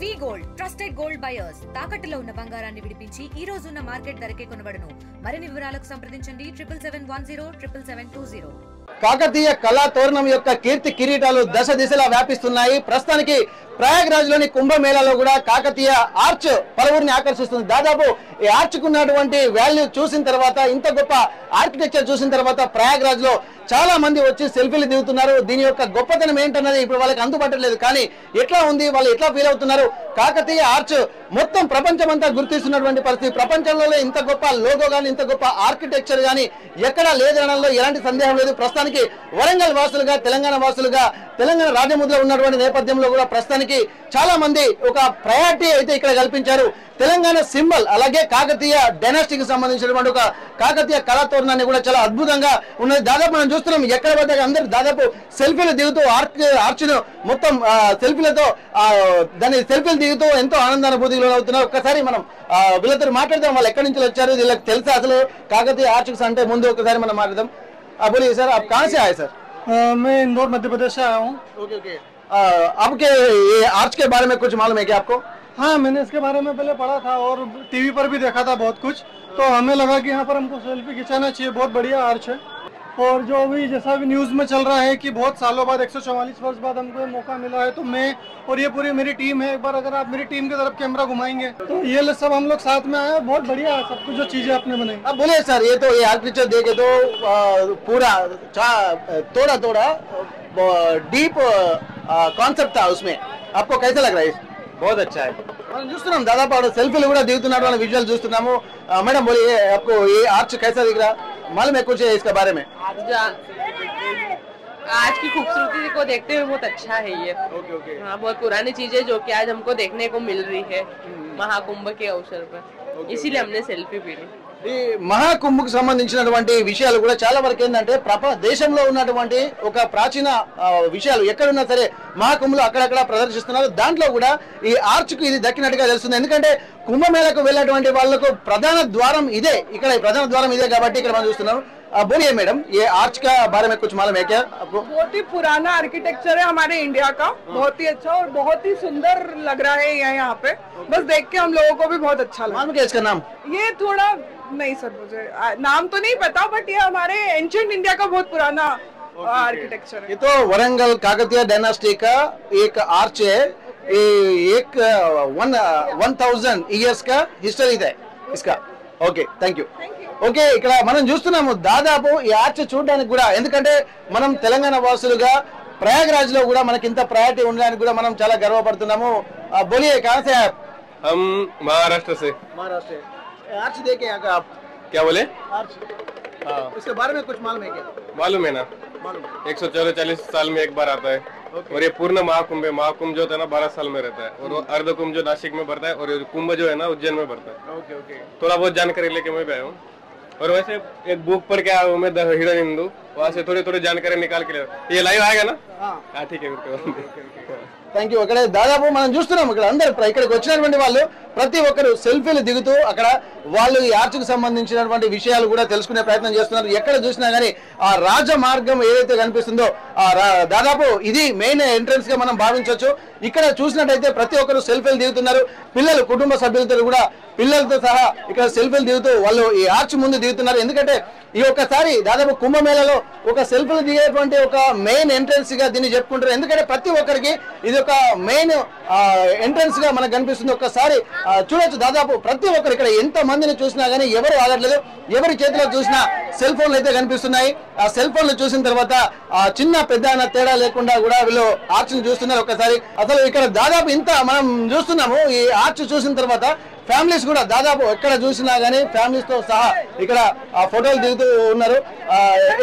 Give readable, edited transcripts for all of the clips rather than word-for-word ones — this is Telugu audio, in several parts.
వి గోల్డ్ ట్రస్టెడ్ గోల్డ్ బయర్స్ తాకట్టులో ఉన్న బంగారాన్ని విడిపించి ఈ రోజు ఉన్న మార్కెట్ ధరకే కొనబడును. మరిన్ని వివరాలకు సంప్రదించండి 77107720. కాకతీయ కళా తోరణం యొక్క కీర్తి కిరీటాలు దశ దిశలా వ్యాపిస్తున్నాయి. ప్రస్తుతానికి ప్రయాగ్రాజ్ లోని కుంభమేళాలో కూడా కాకతీయ ఆర్చ్ పలువురిని ఆకర్షిస్తుంది. దాదాపు ఈ ఆర్చ్ కున్నటువంటి వాల్యూ చూసిన తర్వాత, ఇంత గొప్ప ఆర్కిటెక్చర్ చూసిన తర్వాత ప్రయాగ్రాజ్ లో చాలా మంది వచ్చి సెల్ఫీలు దిగుతున్నారు. దీని యొక్క గొప్పతనం ఏంటన్నది ఇప్పుడు వాళ్ళకి అందుబాటులేదు. కానీ ఎట్లా ఉంది, వాళ్ళు ఎట్లా ఫీల్ అవుతున్నారు? కాకతీయ ఆర్చ్ మొత్తం ప్రపంచం అంతా గుర్తిస్తున్నటువంటి పరిస్థితి. ప్రపంచంలో ఇంత గొప్ప లోగో గానీ, ఇంత గొప్ప ఆర్కిటెక్చర్ గానీ ఎక్కడా లేదనడంలో ఎలాంటి సందేహం లేదు. ప్రస్తుతానికి వరంగల్ వాసులుగా, తెలంగాణ వాసులుగా, తెలంగాణ రాజముద్ర ఉన్నటువంటి నేపథ్యంలో కూడా ప్రస్తుతానికి చాలా మంది ఒక ప్రయారిటీ అయితే ఇక్కడ కల్పించారు. తెలంగాణ సింబల్, అలాగే కాకతీయ డైనాస్టీకి సంబంధించినటువంటి ఒక కాకతీయ కళాతోరణాన్ని కూడా చాలా అద్భుతంగా ఉన్నది. దాదాపు మనం చూస్తున్నాం ఎక్కడ పడ్డా అందరూ దాదాపు సెల్ఫీలు దిగుతూ ఆర్చ్ను మొత్తం సెల్ఫీలతో దాన్ని సెల్ఫీలు దిగుతూ ఎంతో ఆనందానుభూతికి లోనవుతున్నారు. ఒక్కసారి మనం వీళ్ళతో మాట్లాడదాం. వాళ్ళు ఎక్కడి నుంచి వచ్చారు, వీళ్ళకి తెలుసా అసలు కాకతీయ ఆర్చ్ అంటే ముందు ఒకసారి మనం మాట్లాడదాం. बोलिए सर, आप कहाँ से आए सर? मैं इंदौर मध्य प्रदेश से आया हूँ। Okay okay. आपके ये आर्च के बारे में कुछ मालूम है क्या आपको? हाँ, मैंने इसके बारे में पहले पढ़ा था और टीवी पर भी देखा था बहुत कुछ, तो हमें लगा कि यहाँ पर हमको सेल्फी खिंचाना चाहिए। बहुत बढ़िया आर्च है। और जो भी जैसा भी न्यूज़ में चल रहा है कि बहुत सालों बाद 144 वर्ष बाद हमको मौका मिला है, तो मैं और ये पूरी मेरी टीम है, एक बार अगर आप मेरी टीम की तरफ कैमरा घुमाएंगे तो ये सब हम लोग साथ में आए। बहुत बढ़िया है सब कुछ जो चीज़ें आपने बनाई। अब बोलिए सर, ये तो ये आर्किटेक्चर देखे तो पूरा थोड़ा थोड़ा डीप कॉन्सेप्ट था उसमें, आपको कैसा लग रहा है? बहुत अच्छा है। మనం చూస్తున్నాం దాదాపు సెల్ఫీలు కూడా దిగుతున్నారు, వాళ్ళ విజువల్ చూస్తున్నాము. మేడం बोलिए, आपको ये आर्च कैसा दिख रहा? मालूम है कुछ इसके बारे में? आज की खूबसूरती को देखते हुए बहुत अच्छा है ये। Okay okay. हाँ, बहुत पुरानी चीजें जो कि आज हमको देखने को मिल रही है महाकुंभ के अवसर पर, इसीलिए हमने सेल्फी भी ली। ఈ మహాకుంభకు సంబంధించినటువంటి విషయాలు కూడా చాలా వరకు ఏంటంటే దేశంలో ఉన్నటువంటి ఒక ప్రాచీన విషయాలు ఎక్కడున్నా సరే మహాకుంభలో అక్కడక్కడ ప్రదర్శిస్తున్నారు. దాంట్లో కూడా ఈ ఆర్చ్ కు ఇది దక్కినట్టుగా తెలుస్తుంది. ఎందుకంటే కుంభమేళకు వెళ్ళేటువంటి వాళ్ళకు ప్రధాన ద్వారం ఇదే, ఇక్కడ ప్రధాన ద్వారం ఇదే కాబట్టి ఇక్కడ మనం చూస్తున్నాం. बोलिए मैडम, ये आर्च का बारे में कुछ मालूम है क्या आपको? बहुत ही पुराना आर्किटेक्चर है हमारे इंडिया का, बहुत ही अच्छा और बहुत ही सुंदर लग रहा है यहाँ पे। बस देख के हम लोगों को भी बहुत अच्छा लगा। मालूम क्या इसका नाम? ये थोड़ा नहीं सर, मुझे नाम तो नहीं पता, बट ये हमारे एंशिएंट इंडिया का बहुत पुराना आर्किटेक्चर है। ये तो वरंगल काकतीय डायनास्टी का एक आर्च है। एक 1000 इयर्स का हिस्ट्री है इसका. Okay, thank you. ఓకే, ఇక్కడ మనం చూస్తున్నాము దాదాపు ఈ ఆర్చ్ చూడడానికి కూడా, ఎందుకంటే మనం తెలంగాణ వాసులుగా ప్రయాగ్రాజ్ లో కూడా మనకి ఇంత ప్రయారిటీ ఉండడానికి కూడా మనం చాలా గర్వపడుతున్నాము. बोलिए, कहाँ से आप? हम महाराष्ट्र से। महाराष्ट्र। आर्च देखे यहाँ का आप? क्या बोले? आर्च, इसके बारे में कुछ मालूम है क्या? मालूम है ना, 144 साल में एक बार आता है। और ये पूर्ण महाकुंभ है। महाकुंभ जो होता है ना 12 साल में रहता है, और वो अर्धकुंभ जो नासिक में बढ़ता है, और कुंभ जो है ना उज्जैन में बढ़ता है। Okay okay. थोड़ा बहुत जानकारी लेके मैं भी आया हूँ। और वैसे एक बुक पढ़ के आया हूँ मैं, द हिडन हिंदू, वहाँ से थोड़ी थोड़ी जानकारी निकाल के ले। ये लाइव आएगा ना? हाँ ठीक है। Thank you. అక్కడ దాదాపు మనం చూస్తున్నాం ఇక్కడ అందరు ఇక్కడికి వచ్చినటువంటి వాళ్ళు ప్రతి ఒక్కరు సెల్ఫీలు దిగుతూ అక్కడ వాళ్ళు ఈ ఆర్చ్కు సంబంధించినటువంటి విషయాలు కూడా తెలుసుకునే ప్రయత్నం చేస్తున్నారు. ఎక్కడ చూసినా కానీ ఆ రాజ మార్గం ఏదైతే కనిపిస్తుందో దాదాపు ఇది మెయిన్ ఎంట్రన్స్ గా మనం భావించవచ్చు. ఇక్కడ చూసినట్టయితే ప్రతి ఒక్కరు సెల్ఫీలు దిగుతున్నారు. పిల్లలు, కుటుంబ సభ్యులతో కూడా పిల్లలతో సహా ఇక్కడ సెల్ఫీలు దిగుతూ వాళ్ళు ఈ ఆర్చ్ ముందు దిగుతున్నారు. ఎందుకంటే ఈ ఒక్కసారి దాదాపు కుంభమేళలో ఒక సెల్ఫీలు దిగేటువంటి ఒక మెయిన్ ఎంట్రన్స్ గా దీన్ని చెప్పుకుంటారు. ఎందుకంటే ప్రతి ఒక్కరికి ఇది ఒక మెయిన్ ఎంట్రన్స్ గా మనకు కనిపిస్తుంది. ఒక్కసారి చూడొచ్చు, దాదాపు ప్రతి ఒక్కరు ఇక్కడ ఎంత మందిని చూసినా కానీ ఎవరు ఆగట్లేదు. ఎవరి చేతిలో చూసినా సెల్ ఫోన్లు అయితే కనిపిస్తున్నాయి. ఆ సెల్ ఫోన్లు చూసిన తర్వాత చిన్న పెద్ద అన్న తేడా లేకుండా కూడా వీళ్ళు ఆర్చ్ ని చూస్తున్నారు. ఒక్కసారి అసలు ఇక్కడ దాదాపు ఇంత మనం చూస్తున్నాము. ఈ ఆర్చ్ చూసిన తర్వాత ఫ్యామిలీస్ కూడా దాదాపు ఎక్కడ చూసినా గానీ ఫ్యామిలీస్ తో సహా ఇక్కడ ఫోటోలు దిగుతూ ఉన్నారు.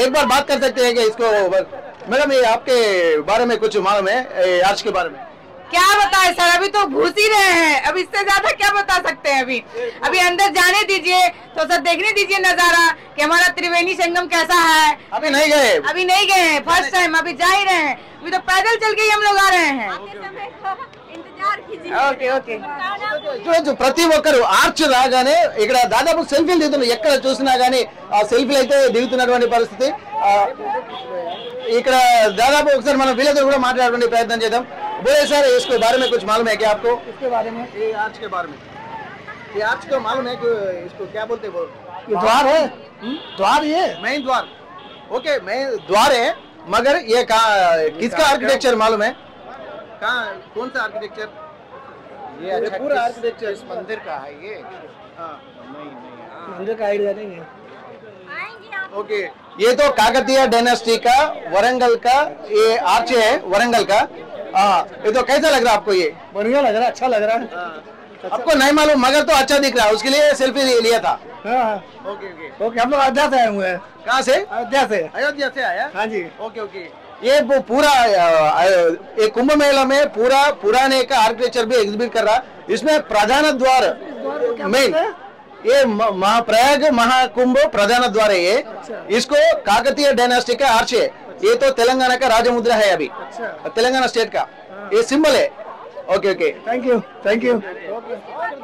एक बार बात कर सकते हैं कि इसको मैडम, ये आपके बारे में कुछ मालूम है आर्च के बारे में? क्या बताए सर, अभी तो घुस ही रहे हैं, अब इससे ज्यादा क्या बता सकते हैं। अभी अंदर जाने दीजिए तो सर, देखने दीजिए नजारा कि हमारा त्रिवेणी संगम कैसा है। अभी नहीं गए? अभी नहीं गए हैं, फर्स्ट टाइम, अभी जा ही रहे हैं। अभी तो पैदल चल के ही हम लोग आ रहे हैं। Okay okay. చూడొచ్చు, ప్రతి ఒక్కరు ఆర్చ్ రాగానే ఇక్కడ దాదాపు సెల్ఫీలు దిగుతున్నారు. ఎక్కడ చూసినా గానీ ఆ సెల్ఫీలు అయితే దిగుతున్నటువంటి పరిస్థితి. ఇక్కడ దాదాపు ఒకసారి మనం వీళ్ళతో కూడా మాట్లాడడానికి ప్రయత్నం చేద్దాం. बोले सर, इसके बारे में कुछ मालूम है क्या आपको? इसके बारे में ये आर्च के बारे में, ये आर्च तो मालूम है कि इसको क्या बोलते हैं? ये द्वार है, द्वार ये मेन द्वार। ओके, मेन द्वार है, मगर ये कहाँ, किसका आर्किटेक्चर मालूम है? कहाँ, कौन सा आर्किटेक्चर? ये पूरा आर्किटेक्चर इस मंदिर का है ये। मंदिर का आइडिया नहीं है। ओके, ये तो काकतीय डायनेस्टी का वरंगल का ये आर्च है, वरंगल का। ये तो कैसा लग रहा है आपको? ये बढ़िया लग रहा है, अच्छा लग रहा है। आपको नहीं मालूम मगर तो अच्छा दिख रहा है, उसके लिए सेल्फी लिया था। हाँ, ओके ओके ओके। हम लोग अयोध्या से आए हुए हैं। कहाँ से? अयोध्या से। अयोध्या से आया? हाँ जी। Okay okay. ये पूरा ये कुंभ मेला में पूरा पुराने का आर्किटेक्चर भी एग्जिबिट कर रहा। इसमें प्रधान द्वार मेन, ये प्रयाग महाकुंभ प्रधान द्वार है ये। इसको काकतीय डायनेस्टी का आर्च है। ये तो तेलंगाना का राजमुद्रा है अभी, तेलंगाना स्टेट का ये सिंबल है। Okay okay, thank you.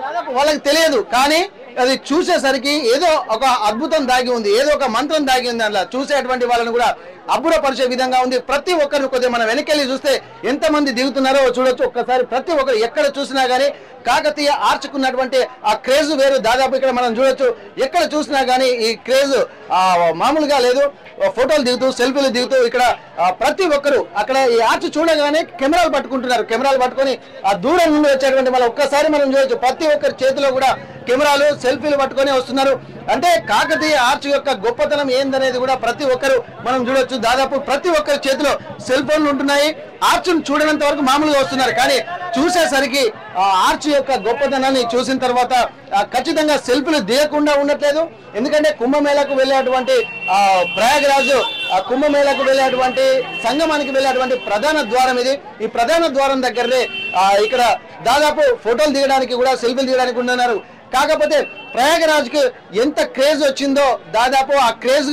దాదాపు వాళ్ళకి తెలియదు, కానీ అది చూసేసరికి ఏదో ఒక అద్భుతం దాగి ఉంది, ఏదో ఒక మంత్రం దాగి ఉంది. అందులో చూసేటువంటి వాళ్ళని కూడా అబ్బురపరిచే విధంగా ఉంది. ప్రతి ఒక్కరిని కొద్దిగా మనం వెనకెళ్ళి చూస్తే ఎంతమంది దిగుతున్నారో చూడొచ్చు. ఒక్కసారి ప్రతి ఒక్కరు ఎక్కడ చూసినా గానీ కాకతీయ ఆర్చుకున్నటువంటి ఆ క్రేజ్ వేరు. దాదాపు ఇక్కడ మనం చూడొచ్చు, ఎక్కడ చూసినా గానీ ఈ క్రేజ్ మామూలుగా లేదు. ఫోటోలు దిగుతూ, సెల్ఫీలు దిగుతూ ఇక్కడ ప్రతి ఒక్కరు అక్కడ ఈ ఆర్చ్ చూడగానే కెమెరాలు పట్టుకుంటున్నారు. కెమెరాలు పట్టుకొని ఆ దూరం నుండి వచ్చేటువంటి వాళ్ళు ఒక్కసారి మనం చూడొచ్చు, ప్రతి ఒక్కరి చేతిలో కూడా కెమెరాలు, సెల్ఫీలు పట్టుకొని వస్తున్నారు. అంటే కాకతీయ ఆర్చ్ యొక్క గొప్పతనం ఏందనేది కూడా ప్రతి ఒక్కరు మనం చూడొచ్చు. దాదాపు ప్రతి ఒక్కరి చేతిలో సెల్ ఫోన్లు ఉంటున్నాయి. ఆర్చ్ను చూడనంత వరకు మామూలుగా వస్తున్నారు, కానీ చూసేసరికి ఆ ఆర్చ్ యొక్క గొప్పతనాన్ని చూసిన తర్వాత ఖచ్చితంగా సెల్ఫీలు దిగకుండా ఉండట్లేదు. ఎందుకంటే కుంభమేళకు వెళ్ళేటువంటి ప్రయాగరాజు కుంభమేళకు వెళ్ళేటువంటి సంగమానికి వెళ్ళేటువంటి ప్రధాన ద్వారం ఇది. ఈ ప్రధాన ద్వారం దగ్గరనే ఇక్కడ దాదాపు ఫోటోలు దిగడానికి కూడా, సెల్ఫీలు దిగడానికి ఉన్నారు. కాకపోతే ప్రయాగరాజ్ కి ఎంత క్రేజ్ వచ్చిందో, దాదాపు ఆ క్రేజ్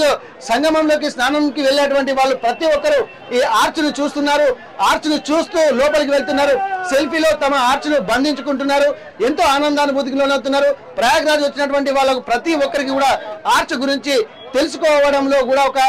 సంగమంలోకి స్నానంకి వెళ్ళేటువంటి వాళ్ళు ప్రతి ఒక్కరు ఈ ఆర్చ్ ను చూస్తున్నారు. ఆర్చ్ ను చూస్తూ లోపలికి వెళ్తున్నారు. సెల్ఫీలో తమ ఆర్చ్ ను బంధించుకుంటున్నారు. ఎంతో ఆనందానుభూతికి లోనవుతున్నారు. ప్రయాగరాజ్ వచ్చినటువంటి వాళ్ళకు ప్రతి ఒక్కరికి కూడా ఆర్చ్ గురించి తెలుసుకోవడంలో కూడా ఒక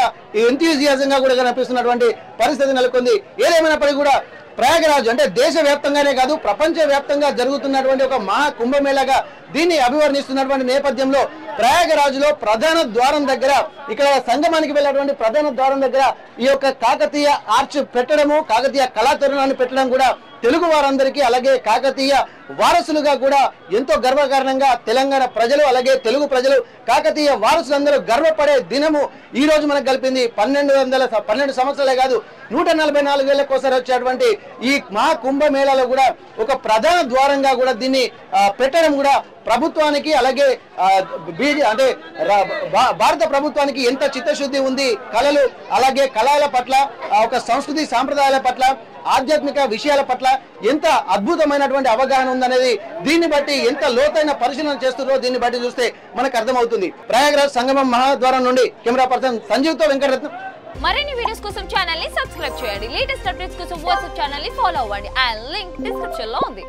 ఎంతూజియాజంగా కూడా కనిపిస్తున్నటువంటి పరిస్థితి నెలకొంది. ఏదేమైనప్పటికీ కూడా ప్రయాగరాజ్ అంటే దేశవ్యాప్తంగానే కాదు, ప్రపంచ వ్యాప్తంగా జరుగుతున్నటువంటి ఒక మహా కుంభమేళాగా దీన్ని అభివర్ణిస్తున్నటువంటి నేపథ్యంలో ప్రయాగరాజులో ప్రధాన ద్వారం దగ్గర, ఇక్కడ సంగమానికి వెళ్ళేటువంటి ప్రధాన ద్వారం దగ్గర ఈ యొక్క కాకతీయ ఆర్చ్ పెట్టడము, కాకతీయ కళాతరుణాన్ని పెట్టడం కూడా తెలుగు వారందరికీ, అలాగే కాకతీయ వారసులుగా కూడా ఎంతో గర్వకారణంగా తెలంగాణ ప్రజలు, అలాగే తెలుగు ప్రజలు, కాకతీయ వారసులందరూ గర్వపడే దినము ఈ రోజు మనకు కలిపింది. 12 సంవత్సరాలే కాదు, 144 ఏళ్లకోసారి వచ్చేటువంటి ఈ మహా కుంభమేళాలో కూడా ఒక ప్రధాన ద్వారంగా కూడా దీన్ని పెట్టడం కూడా ప్రభుత్వానికి, అలాగే అంటే భారత ప్రభుత్వానికి ఎంత చిత్తశుద్ధి ఉంది, కళలు అలాగే కళల పట్ల, ఒక సంస్కృతి సాంప్రదాయాల పట్ల, ఆధ్యాత్మిక విషయాల పట్ల ఎంత అద్భుతమైనటువంటి అవగాహన ఉందనేది దీన్ని బట్టి, ఎంత లోతైన పరిశీలన చేస్తున్నారో దీన్ని బట్టి చూస్తే మనకు అర్థమవుతుంది. ప్రయాగరాజ్ సంగమం మహాద్వారం నుండి కెమెరా పర్సన్ సంజీవ్తో వెంకటరత్నం. మరిన్ని వీడియోస్ కోసం ఛానల్ ని సబ్స్క్రైబ్ చేయండి. లేటెస్ట్ అప్డేట్స్ కోసం వాట్సాప్ ఛానల్ ని ఫాలో అవ్వండి. ఆ లింక్ డిస్క్రిప్షన్ లో ఉంది.